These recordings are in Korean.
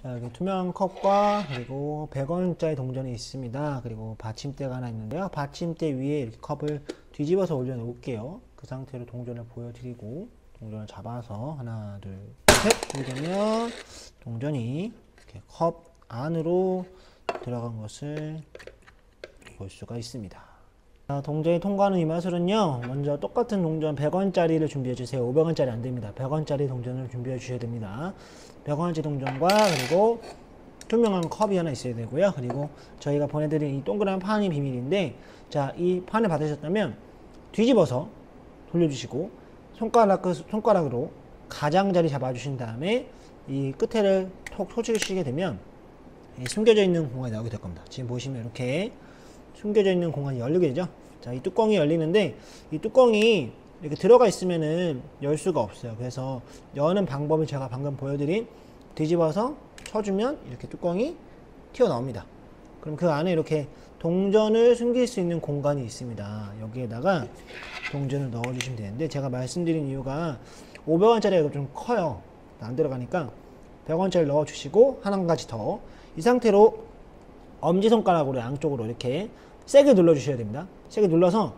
자, 여기 투명 컵과 그리고 100원짜리 동전이 있습니다. 그리고 받침대가 하나 있는데요. 받침대 위에 이렇게 컵을 뒤집어서 올려놓을게요. 그 상태로 동전을 보여드리고 동전을 잡아서 하나, 둘, 셋 이렇게 되면 동전이 이렇게 컵 안으로 들어간 것을 볼 수가 있습니다. 자, 동전이 통과하는 이 마술은요, 먼저 똑같은 동전 100원짜리를 준비해 주세요. 500원짜리 안 됩니다. 100원짜리 동전을 준비해 주셔야 됩니다. 100원짜리 동전과 그리고 투명한 컵이 하나 있어야 되고요. 그리고 저희가 보내드린 이 동그란 판이 비밀인데, 자, 이 판을 받으셨다면 뒤집어서 돌려주시고 손가락으로 가장자리 잡아주신 다음에 이 끝에를 톡 소치시게 되면 이 숨겨져 있는 공간이 나오게 될 겁니다. 지금 보시면 이렇게 숨겨져 있는 공간이 열리게 되죠. 자, 이 뚜껑이 열리는데 이 뚜껑이 이렇게 들어가 있으면은 열 수가 없어요. 그래서 여는 방법을 제가 방금 보여드린 뒤집어서 쳐주면 이렇게 뚜껑이 튀어나옵니다. 그럼 그 안에 이렇게 동전을 숨길 수 있는 공간이 있습니다. 여기에다가 동전을 넣어주시면 되는데, 제가 말씀드린 이유가 500원짜리가 좀 커요. 안 들어가니까 100원짜리 넣어주시고 한 가지 더 이 상태로 엄지손가락으로 양쪽으로 이렇게 세게 눌러주셔야 됩니다. 세게 눌러서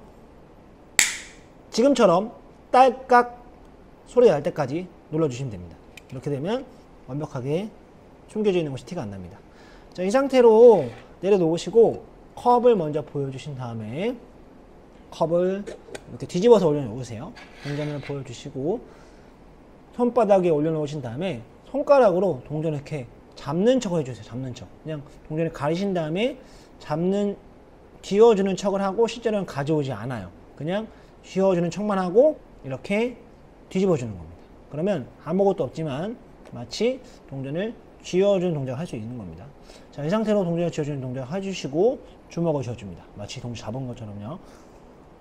지금처럼 딸깍 소리가 날 때까지 눌러주시면 됩니다. 이렇게 되면 완벽하게 숨겨져 있는 것이 티가 안 납니다. 자, 이 상태로 내려놓으시고 컵을 먼저 보여주신 다음에 컵을 이렇게 뒤집어서 올려놓으세요. 동전을 보여주시고 손바닥에 올려놓으신 다음에 손가락으로 동전을 이렇게 잡는 척을 해주세요. 잡는 척. 그냥 동전을 가리신 다음에 쥐어주는 척을 하고 실제로는 가져오지 않아요. 그냥 쥐어주는 척만 하고 이렇게 뒤집어주는 겁니다. 그러면 아무것도 없지만 마치 동전을 쥐어주는 동작을 할 수 있는 겁니다. 자, 이 상태로 동전을 쥐어주는 동작을 해주시고 주먹을 쥐어줍니다. 마치 동전 잡은 것처럼요.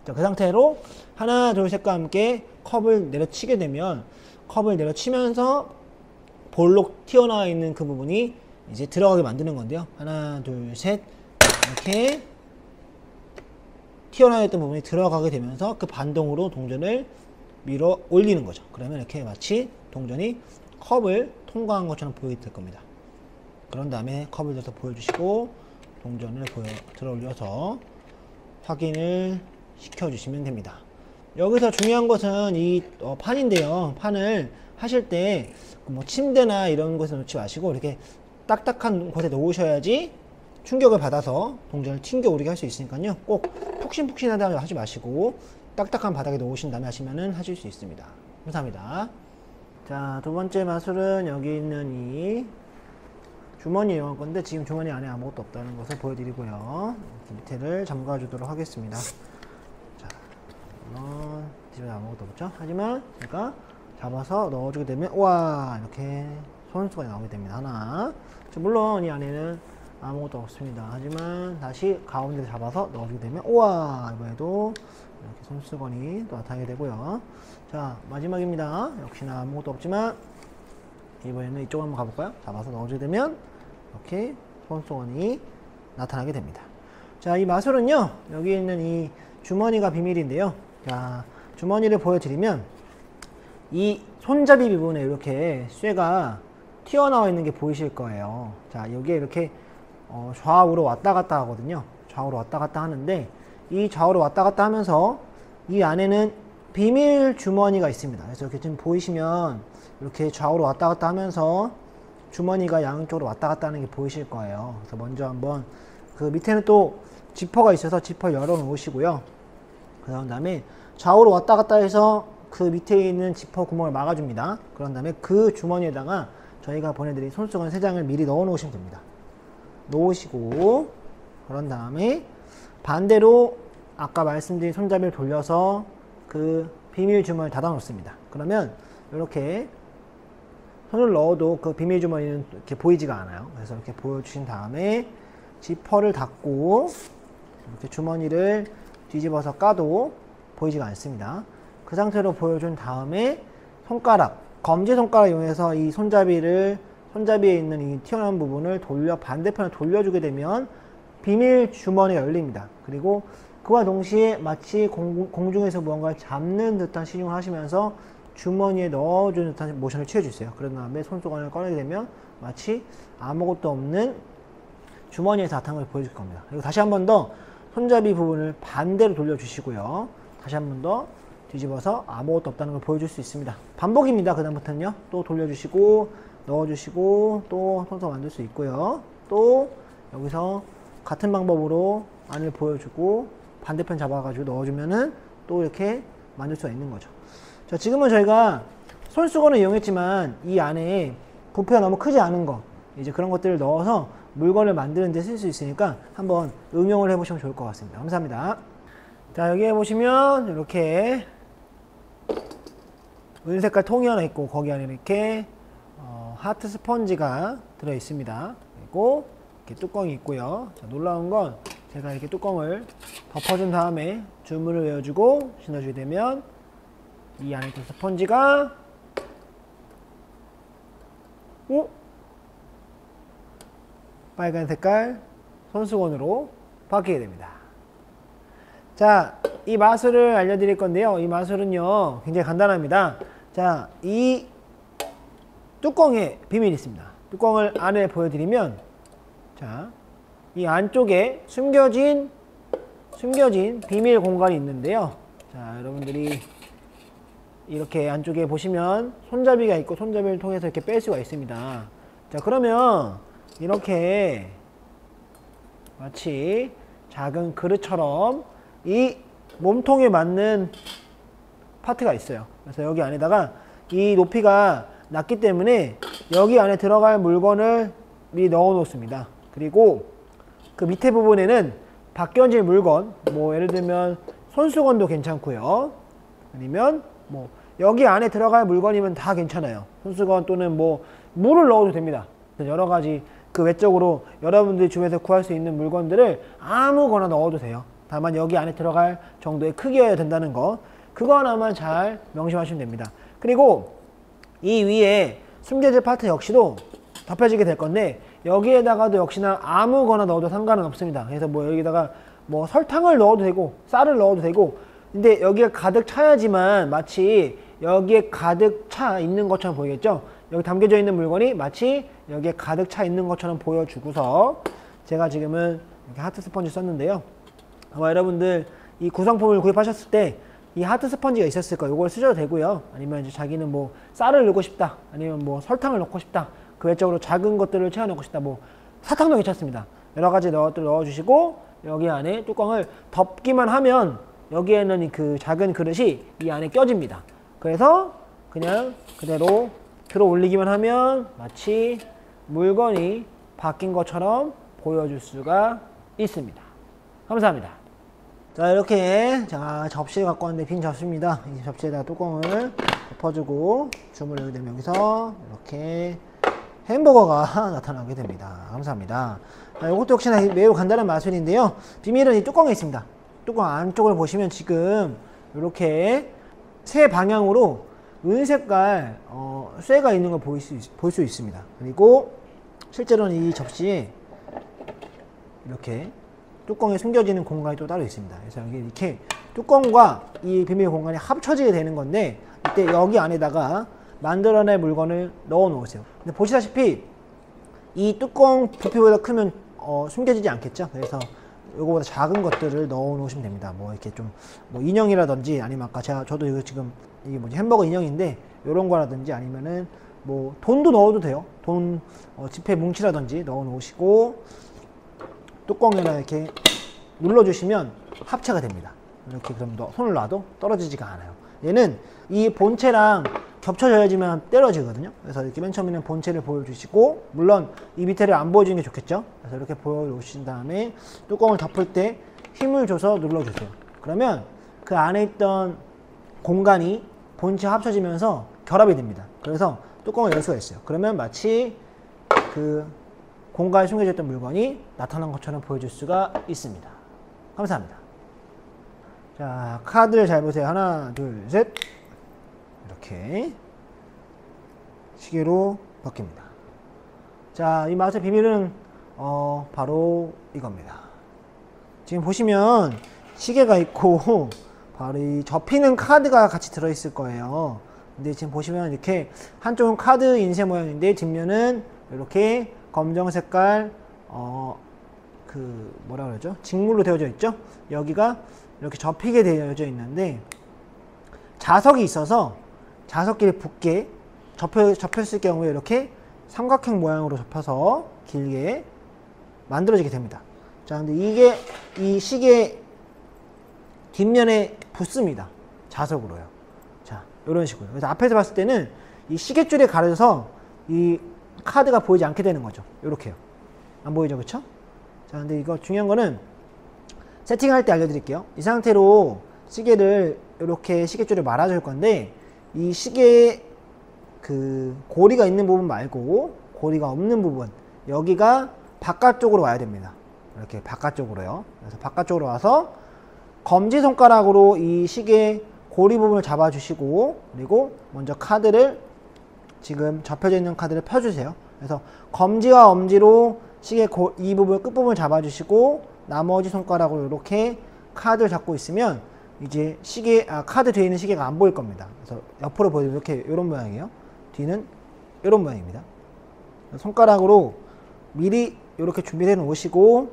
자, 그 상태로 하나, 둘, 셋과 함께 컵을 내려치게 되면 컵을 내려치면서 볼록 튀어나와 있는 그 부분이 이제 들어가게 만드는 건데요. 하나, 둘, 셋 이렇게 튀어나와 있던 부분이 들어가게 되면서 그 반동으로 동전을 밀어 올리는 거죠. 그러면 이렇게 마치 동전이 컵을 통과한 것처럼 보이게 될 겁니다. 그런 다음에 컵을 들어서 보여주시고 동전을 들어 올려서 확인을 시켜주시면 됩니다. 여기서 중요한 것은 이 판인데요. 판을 하실 때 뭐 침대나 이런 곳에 놓지 마시고 이렇게 딱딱한 곳에 놓으셔야지 충격을 받아서 동전을 튕겨 오르게 할 수 있으니까요. 꼭 푹신푹신하다 하지 마시고 딱딱한 바닥에 놓으신 다음에 하시면은 하실 수 있습니다. 감사합니다. 자, 두 번째 마술은 여기 있는 이 주머니 이용할 건데 지금 주머니 안에 아무것도 없다는 것을 보여드리고요. 밑에를 잠가 주도록 하겠습니다. 자, 물론 집에 아무것도 없죠. 하지만 제가 잡아서 넣어주게 되면 우와 이렇게 손수건이 나오게 됩니다. 하나. 물론 이 안에는 아무것도 없습니다. 하지만 다시 가운데를 잡아서 넣어주게 되면 우와 이번에도 이렇게 손수건이 또 나타나게 되고요. 자, 마지막입니다. 역시나 아무것도 없지만 이번에는 이쪽으로 한번 가볼까요? 잡아서 넣어주게 되면 이렇게 손수건이 나타나게 됩니다. 자, 이 마술은요, 여기 있는 이 주머니가 비밀인데요. 자, 주머니를 보여드리면 이 손잡이 부분에 이렇게 쇠가 튀어나와 있는 게 보이실 거예요. 자, 여기에 이렇게 좌우로 왔다 갔다 하거든요. 좌우로 왔다 갔다 하는데 이 좌우로 왔다 갔다 하면서 이 안에는 비밀 주머니가 있습니다. 그래서 이렇게 지금 보이시면 이렇게 좌우로 왔다 갔다 하면서 주머니가 양쪽으로 왔다 갔다 하는 게 보이실 거예요. 그래서 먼저 한번 그 밑에는 또 지퍼가 있어서 지퍼 열어 놓으시고요. 그 다음에 좌우로 왔다 갔다 해서 그 밑에 있는 지퍼 구멍을 막아줍니다. 그런 다음에 그 주머니에다가 저희가 보내드린 손수건 3장을 미리 넣어 놓으시면 됩니다. 놓으시고 그런 다음에 반대로 아까 말씀드린 손잡이를 돌려서 그 비밀 주머니를 닫아 놓습니다. 그러면 이렇게 손을 넣어도 그 비밀 주머니는 이렇게 보이지가 않아요. 그래서 이렇게 보여주신 다음에 지퍼를 닫고 이렇게 주머니를 뒤집어서 까도 보이지가 않습니다. 그 상태로 보여준 다음에 검지손가락 이용해서 이 손잡이에 있는 이 튀어나온 부분을 반대편에 돌려주게 되면 비밀 주머니가 열립니다. 그리고 그와 동시에 마치 공중에서 무언가를 잡는 듯한 시중을 하시면서 주머니에 넣어주는 듯한 모션을 취해주세요. 그런 다음에 손수건을 꺼내게 되면 마치 아무것도 없는 주머니에서 나타난 걸 보여줄 겁니다. 그리고 다시 한 번 더 손잡이 부분을 반대로 돌려주시고요. 다시 한 번 더 뒤집어서 아무것도 없다는 걸 보여줄 수 있습니다. 반복입니다. 그 다음부터는요. 또 돌려주시고 넣어주시고 또 손톱 만들 수 있고요. 또 여기서 같은 방법으로 안을 보여주고 반대편 잡아가지고 넣어주면은 또 이렇게 만들 수가 있는 거죠. 자, 지금은 저희가 손수건을 이용했지만 이 안에 부피가 너무 크지 않은 거 이제 그런 것들을 넣어서 물건을 만드는 데 쓸 수 있으니까 한번 응용을 해보시면 좋을 것 같습니다. 감사합니다. 자, 여기에 보시면 이렇게 은색깔 통이 하나 있고 거기 안에 이렇게 하트 스펀지가 들어 있습니다. 그리고 이렇게 뚜껑이 있고요. 자, 놀라운 건 제가 이렇게 뚜껑을 덮어준 다음에 주문을 외워주고 신어주게 되면 이 안에 있던 스펀지가 빨간 색깔 손수건으로 바뀌게 됩니다. 자, 이 마술을 알려드릴 건데요. 이 마술은요 굉장히 간단합니다. 자, 이 뚜껑에 비밀이 있습니다. 뚜껑을 안에 보여드리면 자, 이 안쪽에 숨겨진 비밀 공간이 있는데요. 자, 여러분들이 이렇게 안쪽에 보시면 손잡이가 있고 손잡이를 통해서 이렇게 뺄 수가 있습니다. 자, 그러면 이렇게 마치 작은 그릇처럼 이 몸통에 맞는 파트가 있어요. 그래서 여기 안에다가 이 높이가 낮기 때문에 여기 안에 들어갈 물건을 미리 넣어 놓습니다. 그리고 그 밑에 부분에는 바뀌어질 물건, 뭐 예를 들면 손수건도 괜찮고요. 아니면 뭐 여기 안에 들어갈 물건이면 다 괜찮아요. 손수건 또는 뭐 물을 넣어도 됩니다. 여러 가지 그 외적으로 여러분들이 주변에서 구할 수 있는 물건들을 아무거나 넣어도 돼요. 다만 여기 안에 들어갈 정도의 크기여야 된다는 거, 그거 하나만 잘 명심하시면 됩니다. 그리고 이 위에 숨겨질 파트 역시도 덮여지게 될 건데 여기에다가도 역시나 아무거나 넣어도 상관은 없습니다. 그래서 뭐 여기다가 뭐 설탕을 넣어도 되고 쌀을 넣어도 되고, 근데 여기에 가득 차야지만 마치 여기에 가득 차 있는 것처럼 보이겠죠? 여기 담겨져 있는 물건이 마치 여기에 가득 차 있는 것처럼 보여주고서 제가 지금은 이렇게 하트 스펀지 썼는데요. 아마 여러분들 이 구성품을 구입하셨을 때 이 하트 스펀지가 있었을 거예요. 이걸 쓰셔도 되고요. 아니면 이제 자기는 뭐 쌀을 넣고 싶다, 아니면 뭐 설탕을 넣고 싶다, 그 외적으로 작은 것들을 채워넣고 싶다, 뭐 사탕도 괜찮습니다. 여러 가지 것들을 넣어주시고 여기 안에 뚜껑을 덮기만 하면 여기에는 그 작은 그릇이 이 안에 껴집니다. 그래서 그냥 그대로 들어 올리기만 하면 마치 물건이 바뀐 것처럼 보여줄 수가 있습니다. 감사합니다. 자, 이렇게 자 접시를 갖고 왔는데 빈 접시입니다. 이 접시에다가 뚜껑을 덮어주고 주문을 하게 되면 여기서 이렇게 햄버거가 나타나게 됩니다. 감사합니다. 자, 이것도 역시나 매우 간단한 마술인데요. 비밀은 이 뚜껑에 있습니다. 뚜껑 안쪽을 보시면 지금 이렇게 세 방향으로 은색깔 쇠가 있는 걸 볼 수 있습니다. 그리고 실제로는 이 접시에 이렇게 뚜껑에 숨겨지는 공간이 또 따로 있습니다. 그래서 여기 이렇게 뚜껑과 이 비밀 공간이 합쳐지게 되는 건데 이때 여기 안에다가 만들어낼 물건을 넣어 놓으세요. 근데 보시다시피 이 뚜껑 부피보다 크면 숨겨지지 않겠죠? 그래서 요거보다 작은 것들을 넣어 놓으시면 됩니다. 뭐 이렇게 좀 뭐 인형이라든지 아니면 아까 저도 이거 지금 이게 뭐지 햄버거 인형인데 요런 거라든지 아니면은 뭐 돈도 넣어도 돼요. 돈 지폐 뭉치라든지 넣어 놓으시고 뚜껑에다 이렇게 눌러주시면 합체가 됩니다. 이렇게 그럼 손을 놔도 떨어지지가 않아요. 얘는 이 본체랑 겹쳐져야지만 떨어지거든요. 그래서 이렇게 맨 처음에는 본체를 보여주시고, 물론 이 밑에를 안 보여주는 게 좋겠죠. 그래서 이렇게 보여주신 다음에 뚜껑을 덮을 때 힘을 줘서 눌러주세요. 그러면 그 안에 있던 공간이 본체와 합쳐지면서 결합이 됩니다. 그래서 뚜껑을 열 수가 있어요. 그러면 마치 그 공간에 숨겨져 있던 물건이 나타난 것처럼 보여줄 수가 있습니다. 감사합니다. 자, 카드를 잘 보세요. 하나, 둘, 셋. 이렇게 시계로 바뀝니다. 자, 이 맛의 비밀은 바로 이겁니다. 지금 보시면 시계가 있고 바로 이 접히는 카드가 같이 들어있을 거예요. 근데 지금 보시면 이렇게 한쪽은 카드 인쇄 모양인데 뒷면은 이렇게 검정 색깔 그 뭐라 그러죠? 직물로 되어져 있죠? 여기가 이렇게 접히게 되어져 있는데 자석이 있어서 자석끼리 붙게 접혔을 경우에 이렇게 삼각형 모양으로 접혀서 길게 만들어지게 됩니다. 자, 근데 이게 이 시계 뒷면에 붙습니다. 자석으로요. 자, 이런 식으로. 그래서 앞에서 봤을 때는 이 시계줄에 가려서 이 카드가 보이지 않게 되는 거죠. 이렇게요. 안 보이죠, 그쵸? 자, 근데 이거 중요한 거는 세팅할 때 알려드릴게요. 이 상태로 시계를 이렇게 시계줄을 말아줄 건데 이 시계에 그 고리가 있는 부분 말고 고리가 없는 부분 여기가 바깥쪽으로 와야 됩니다. 이렇게 바깥쪽으로요. 그래서 바깥쪽으로 와서 검지손가락으로 이 시계 고리 부분을 잡아주시고 그리고 먼저 카드를 지금 접혀져 있는 카드를 펴주세요. 그래서 검지와 엄지로 시계 이 부분 끝부분을 잡아주시고 나머지 손가락으로 이렇게 카드를 잡고 있으면 이제 카드 뒤에 있는 시계가 안 보일 겁니다. 그래서 옆으로 보여드리면 이렇게 이런 모양이에요. 뒤는 이런 모양입니다. 손가락으로 미리 이렇게 준비해 놓으시고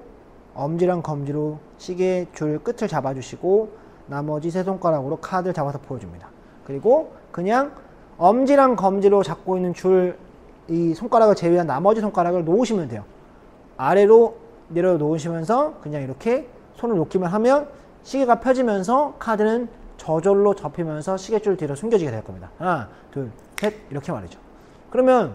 엄지랑 검지로 시계 줄 끝을 잡아주시고 나머지 세 손가락으로 카드를 잡아서 보여줍니다. 그리고 그냥 엄지랑 검지로 잡고 있는 줄 이 손가락을 제외한 나머지 손가락을 놓으시면 돼요. 아래로 내려 놓으시면서 그냥 이렇게 손을 놓기만 하면 시계가 펴지면서 카드는 저절로 접히면서 시계줄 뒤로 숨겨지게 될 겁니다. 하나, 둘, 셋 이렇게 말이죠. 그러면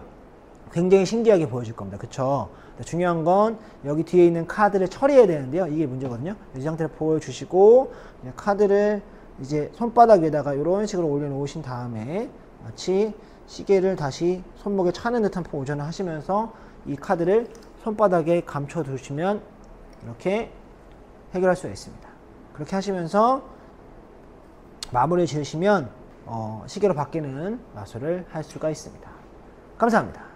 굉장히 신기하게 보여질 겁니다. 그쵸? 중요한 건 여기 뒤에 있는 카드를 처리해야 되는데요. 이게 문제거든요. 이 상태를 보여주시고 카드를 이제 손바닥 위에다가 이런 식으로 올려놓으신 다음에 마치 시계를 다시 손목에 차는 듯한 포즈를 하시면서 이 카드를 손바닥에 감춰 두시면 이렇게 해결할 수가 있습니다. 그렇게 하시면서 마무리 지으시면 시계로 바뀌는 마술을 할 수가 있습니다. 감사합니다.